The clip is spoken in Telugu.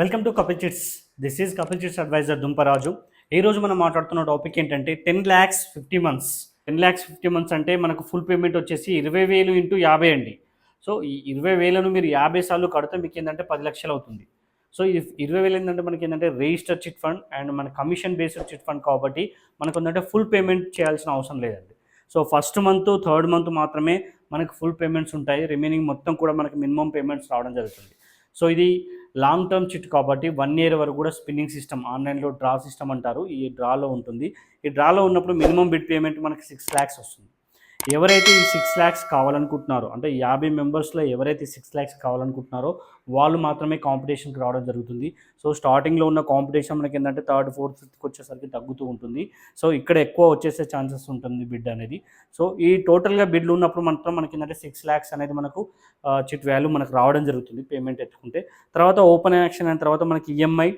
Welcome to Kapil Chits. This is Kapil Chits advisor Dumparaju. ఈ రోజు మనం మాట్లాడుతున్న టాపిక్ ఏంటంటే 10,50,000 10,50,000 అంటే మనకు ఫుల్ పేమెంట్ వచ్చేసి 20,000 ఇంటూ 50 అండి. సో ఈ 20,000ను మీరు 50 సార్లు కడితే మీకు ఏంటంటే 10 లక్షలు అవుతుంది. సో ఈ 20,000 ఏంటంటే మనకి ఏంటంటే రిజిస్టర్ చిట్ ఫండ్ అండ్ మన కమిషన్ బేస్డ్ చిట్ ఫండ్ కాబట్టి మనకు ఏంటంటే ఫుల్ పేమెంట్ చేయాల్సిన అవసరం లేదండి. So first month third month మాత్రమే మనకు ఫుల్ పేమెంట్స్ ఉంటాయి. రిమైనింగ్ మొత్తం కూడా మనకి మినిమం పేమెంట్స్ రావడం జరుగుతుంది. సో ఇది లాంగ్ టర్మ్ చిట్ కాబట్టి 1 ఇయర్ వరకు కూడా స్పిన్నింగ్ సిస్టమ్, ఆన్లైన్లో డ్రా సిస్టమ్ అంటారు, ఈ డ్రాలో ఉంటుంది. ఈ డ్రాలో ఉన్నప్పుడు మినిమం బిడ్ పేమెంట్ మనకి 6 lakhs వస్తుంది. ఎవరైతే ఈ 6 lakhs కావాలనుకుంటున్నారో, అంటే 50 మెంబర్స్లో ఎవరైతే 6 lakhs కావాలనుకుంటున్నారో వాళ్ళు మాత్రమే కాంపిటీషన్కి రావడం జరుగుతుంది. సో స్టార్టింగ్లో ఉన్న కాంపిటీషన్ మనకి ఏంటంటే థర్డ్ ఫోర్త్ ఫిఫ్త్కి వచ్చేసరికి తగ్గుతూ ఉంటుంది. సో ఇక్కడ ఎక్కువ వచ్చేసే ఛాన్సెస్ ఉంటుంది బిడ్ అనేది. సో ఈ టోటల్గా బిడ్లు ఉన్నప్పుడు మాత్రం మనకి ఏంటంటే 6 lakhs అనేది మనకు చిట్ వాల్యూ మనకు రావడం జరుగుతుంది పేమెంట్ ఎత్తుకుంటే. తర్వాత ఓపెన్ యాక్షన్ అయిన తర్వాత మనకి ఈఎంఐ